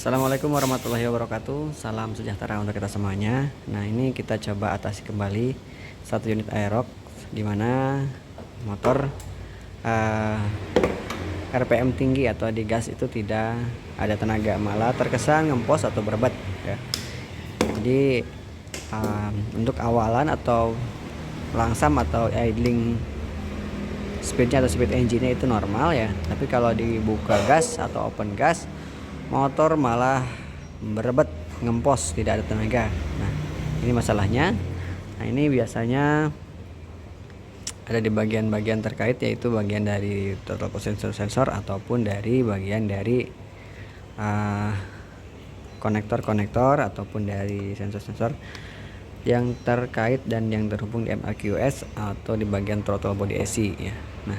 Assalamualaikum warahmatullahi wabarakatuh. Salam sejahtera untuk kita semuanya. Nah, ini kita coba atasi kembali satu unit aerox di mana motor eh, RPM tinggi atau di gas itu tidak ada tenaga, malah terkesan ngempos atau berebet ya. Jadi untuk awalan atau langsam atau idling speednya atau speed engine-nya itu normal ya. Tapi kalau dibuka gas atau open gas, motor malah berebet, ngempos, tidak ada tenaga. Nah, ini masalahnya. Nah, ini biasanya ada di bagian-bagian terkait, yaitu bagian dari throttle sensor ataupun dari bagian dari konektor ataupun dari sensor-sensor yang terkait dan yang terhubung di MRQS atau di bagian throttle body AC ya. Nah,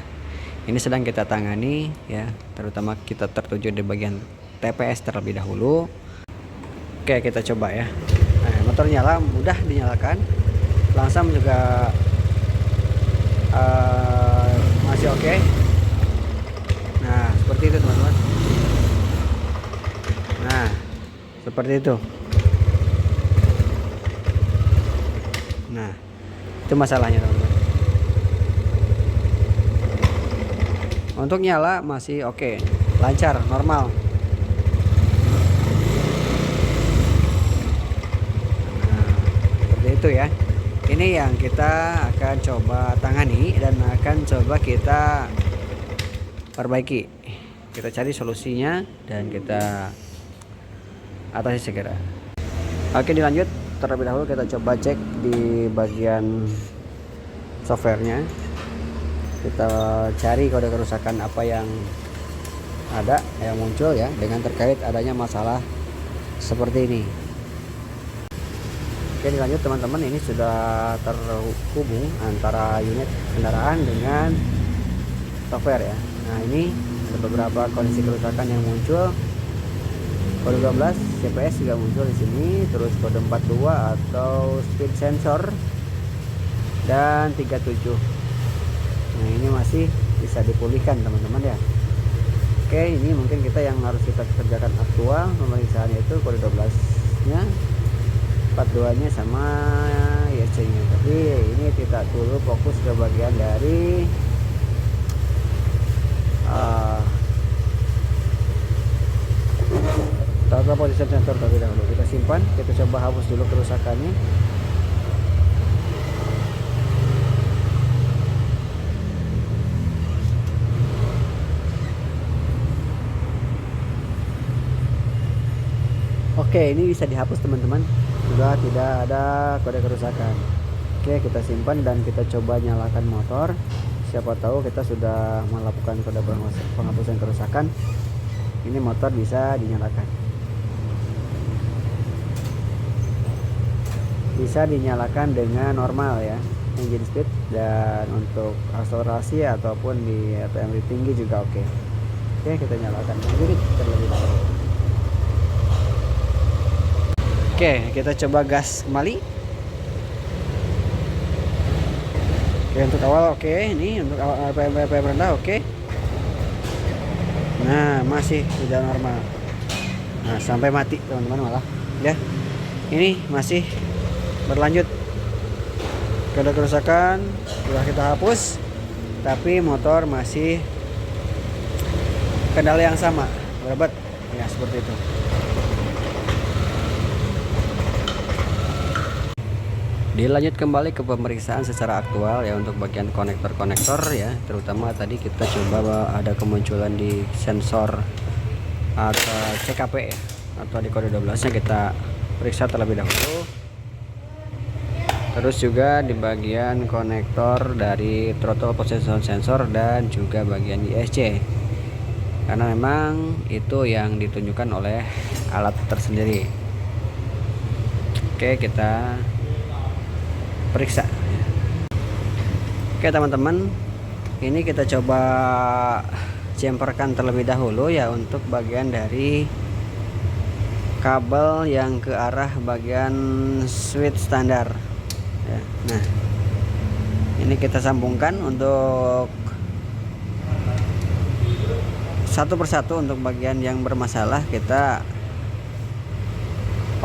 ini sedang kita tangani ya, terutama kita tertuju di bagian TPS terlebih dahulu. Oke, kita coba ya. Nah, motor nyala, mudah dinyalakan. Langsam juga masih oke. Nah, seperti itu teman-teman. Nah, seperti itu. Nah, itu masalahnya teman-teman. Untuk nyala masih oke, lancar, normal. Itu ya, ini yang kita akan coba tangani dan akan coba kita perbaiki. Kita cari solusinya dan kita atasi segera. Oke, dilanjut. Terlebih dahulu kita coba cek di bagian softwarenya. Kita cari kode kerusakan apa yang ada, yang muncul ya, dengan terkait adanya masalah seperti ini. Oke, dilanjut teman-teman. Ini sudah terhubung antara unit kendaraan dengan software ya. Nah, ini ada beberapa kondisi kerusakan yang muncul. Kode 12 CPS juga muncul di sini, terus kode 42 atau speed sensor dan 37. Nah, ini masih bisa dipulihkan teman-teman ya. Oke, ini mungkin kita yang harus kita kerjakan aktual pemeriksaannya itu kode 12-nya, 42-nya sama ISC-nya. Tapi ini kita dulu fokus ke bagian dari throttle position sensor terlebih dahulu. Kita simpan, kita coba hapus dulu kerusakannya. Oke, ini bisa dihapus teman-teman. Sudah tidak ada kode kerusakan. Oke, kita simpan dan kita coba nyalakan motor. Siapa tahu kita sudah melakukan kode penghapusan kerusakan. Ini motor bisa dinyalakan. Bisa dinyalakan dengan normal ya, engine speed, dan untuk akselerasi ataupun di RPM tinggi juga oke. Oke, kita nyalakan unit terlebih dahulu. Oke, kita coba gas kembali. Oke, untuk awal oke. Ini untuk awal RPM rendah oke. Nah, masih tidak normal. Nah, sampai mati teman-teman malah ya. Ini masih berlanjut. Kode kerusakan sudah kita hapus, tapi motor masih kendala yang sama, berebet ya, seperti itu. Dilanjut kembali ke pemeriksaan secara aktual ya, untuk bagian konektor ya, terutama tadi kita coba ada kemunculan di sensor atau CKP ya, atau di kode 12-nya kita periksa terlebih dahulu. Terus juga di bagian konektor dari throttle position sensor dan juga bagian ISC, karena memang itu yang ditunjukkan oleh alat tersendiri. Oke, kita periksa. Oke teman-teman, ini kita coba jemperkan terlebih dahulu ya, untuk bagian dari kabel yang ke arah bagian switch standar ya. Nah, ini kita sambungkan untuk satu persatu. Untuk bagian yang bermasalah kita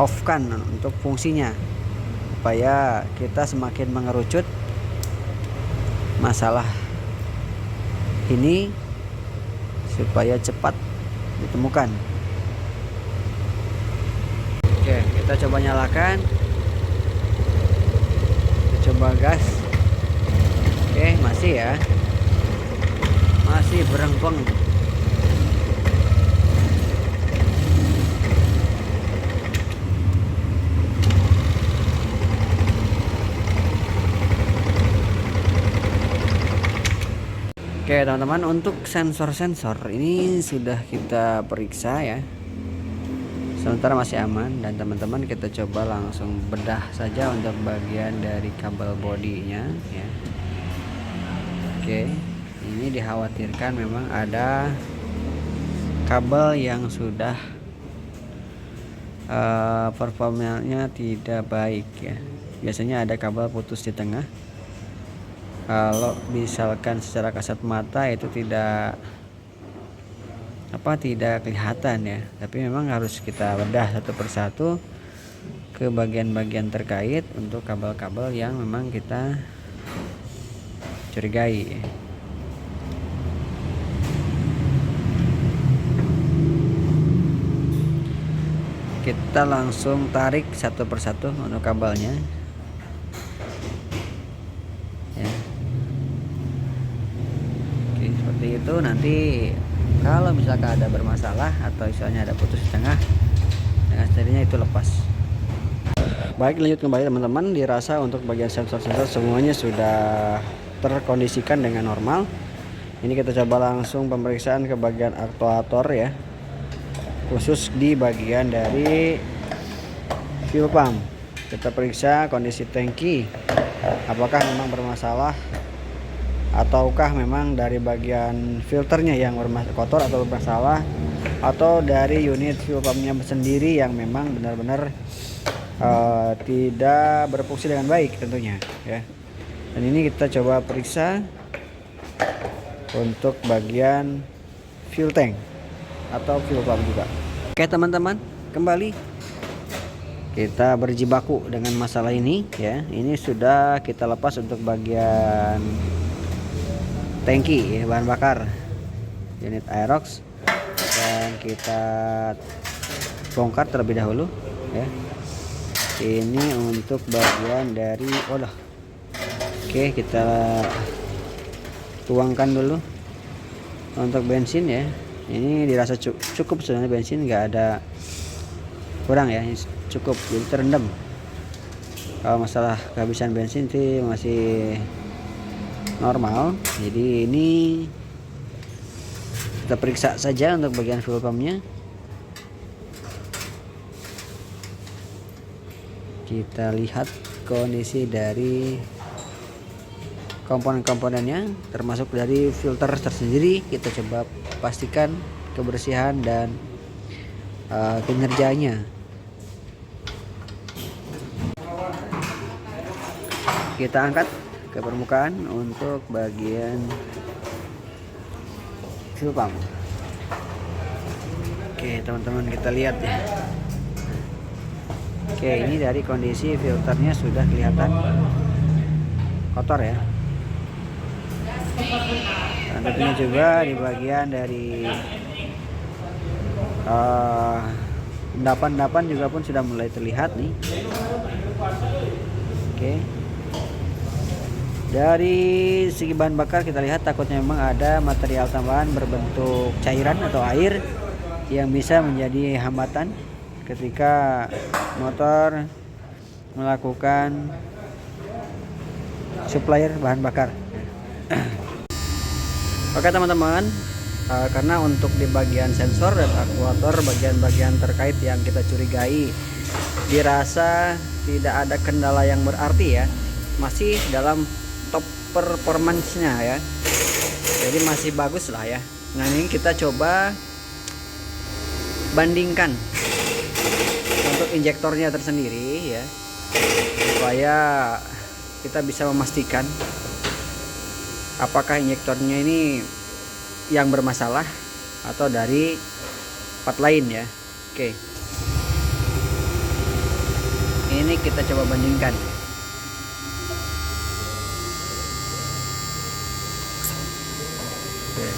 off kan untuk fungsinya, supaya kita semakin mengerucut masalah ini supaya cepat ditemukan. Oke, kita coba nyalakan, kita coba gas. Oke, masih ya, masih berengpeng. Oke teman-teman, untuk sensor-sensor ini sudah kita periksa ya, sementara masih aman, dan teman-teman kita coba langsung bedah saja untuk bagian dari kabel bodinya ya. Oke, ini dikhawatirkan memang ada kabel yang sudah performanya tidak baik ya. Biasanya ada kabel putus di tengah. Kalau misalkan secara kasat mata itu tidak kelihatan ya, tapi memang harus kita bedah satu persatu ke bagian-bagian terkait untuk kabel-kabel yang memang kita curigai. Kita langsung tarik satu persatu untuk kabelnya ya. Oke, seperti itu. Nanti kalau misalkan ada bermasalah atau misalnya ada putus di tengah, dengan sendirinya itu lepas. Baik, lanjut kembali teman-teman. Dirasa untuk bagian sensor-sensor semuanya sudah terkondisikan dengan normal. Ini kita coba langsung pemeriksaan ke bagian aktuator ya, khusus di bagian dari fuel pump. Kita periksa kondisi tangki, apakah memang bermasalah ataukah memang dari bagian filternya yang kotor atau bermasalah, atau dari unit fuel pumpnya sendiri yang memang benar-benar tidak berfungsi dengan baik tentunya ya. Dan ini kita coba periksa untuk bagian fuel tank atau fuel pump juga. Oke teman-teman, kembali kita berjibaku dengan masalah ini ya. Ini sudah kita lepas untuk bagian tangki ya, bahan bakar unit Aerox, dan kita bongkar terlebih dahulu ya. Ini untuk bagian dari Oke, kita tuangkan dulu untuk bensin ya. Ini dirasa cukup sebenarnya, bensin nggak ada kurang ya, ini cukup, jadi terendam. Kalau masalah kehabisan bensin sih masih normal. Jadi ini kita periksa saja untuk bagian fuel pumpnya. Kita lihat kondisi dari komponen-komponennya, termasuk dari filter tersendiri. Kita coba pastikan kebersihan dan kinerjanya. Kita angkat ke permukaan untuk bagian fuel pump. Oke teman-teman, kita lihat ya. Oke, ini dari kondisi filternya sudah kelihatan kotor ya. Dan tentunya juga di bagian dari endapan-endapan juga pun sudah mulai terlihat nih. Oke. Dari segi bahan bakar kita lihat takutnya memang ada material tambahan berbentuk cairan atau air yang bisa menjadi hambatan ketika motor melakukan supplier bahan bakar. Oke teman-teman, karena untuk di bagian sensor dan aktuator, bagian-bagian terkait yang kita curigai dirasa tidak ada kendala yang berarti ya, masih dalam top performance-nya ya, jadi masih bagus lah ya. Nah ini kita coba bandingkan untuk injektornya tersendiri ya, supaya kita bisa memastikan apakah injektornya ini yang bermasalah atau dari part lain ya. Oke, Ini kita coba bandingkan. Oke.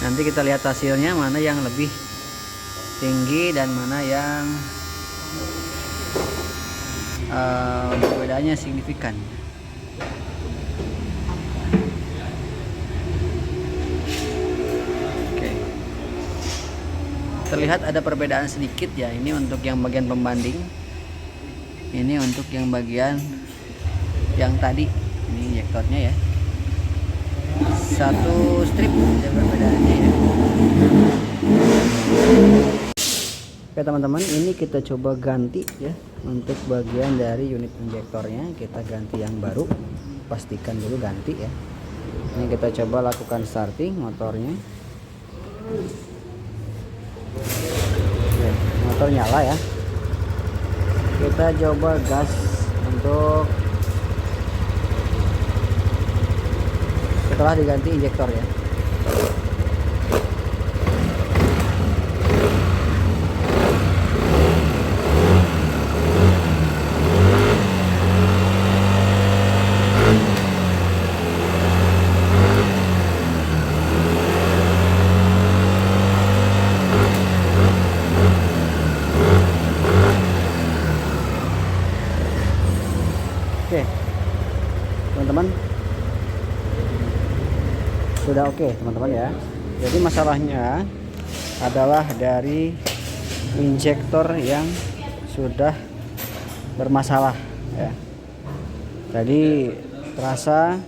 Nanti kita lihat hasilnya mana yang lebih tinggi dan mana yang perbedaannya signifikan. Oke. Terlihat ada perbedaan sedikit ya. Ini untuk yang bagian pembanding. Ini untuk yang bagian yang tadi. Ini injektornya ya. Satu strip ada perbedaannya ya. Oke teman-teman, ini kita coba ganti ya. Untuk bagian dari unit injektornya kita ganti yang baru. Pastikan dulu ganti ya. Ini kita coba lakukan starting motornya. Oke, motor nyala ya. Kita coba gas untuk setelah diganti injektor ya. Oke teman-teman, sudah oke teman-teman ya. Jadi masalahnya adalah dari injektor yang sudah bermasalah ya. Jadi terasa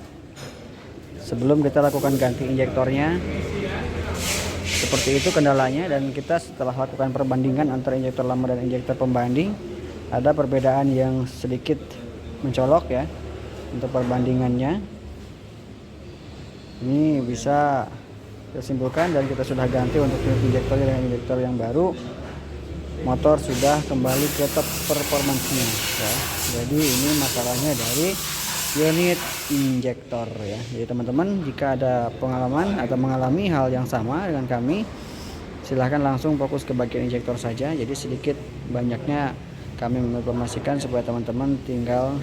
sebelum kita lakukan ganti injektornya seperti itu kendalanya, dan kita setelah lakukan perbandingan antara injektor lama dan injektor pembanding ada perbedaan yang sedikit mencolok ya. Untuk perbandingannya ini bisa kita simpulkan, dan kita sudah ganti untuk unit injektornya dengan injektor yang baru. Motor sudah kembali ke top performance-nya ya. Jadi ini masalahnya dari unit injektor ya. Jadi teman-teman, jika ada pengalaman atau mengalami hal yang sama dengan kami, silahkan langsung fokus ke bagian injektor saja. Jadi sedikit banyaknya kami menginformasikan supaya teman-teman tinggal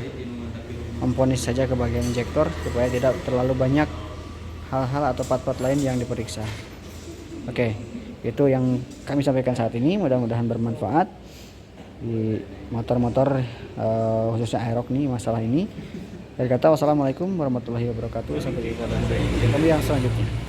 memponis saja ke bagian injektor supaya tidak terlalu banyak hal-hal atau part-part lain yang diperiksa. Oke, itu yang kami sampaikan saat ini. Mudah-mudahan bermanfaat di motor-motor khususnya Aerox nih masalah ini. Dari kata wassalamualaikum warahmatullahi wabarakatuh. Sampai jumpa di video yang selanjutnya.